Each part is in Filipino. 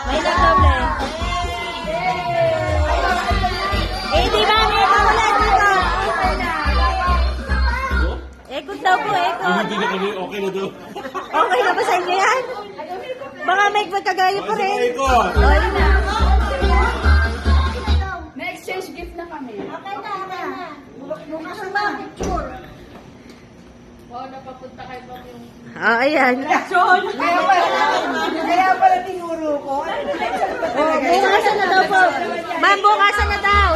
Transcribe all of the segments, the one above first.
May nagdoble. Eh, di ba? May wala dito. Ekot daw po, ekot. Hindi na kami okay na doon. Okay na ba sa inyo yan? Baka may magkagayo pa rin. Ikot. Okay na. May exchange gift na kami. Okay na. Bukas ba? Picture. Oo, napapunta kayo ba yung... Oh, ayan. Kaya pala tinuro ko. Oh, bukasan na daw po. Ma'am, bukasan na daw.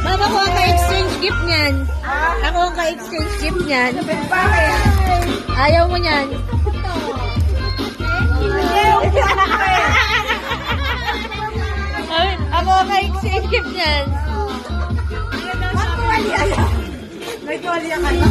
Ma'am, ako ang ka-exchange gift niyan. Ako ang ka-exchange gift niyan. Ayaw mo niyan. Ako ang ka-exchange gift niyan. May tuwalya ka na.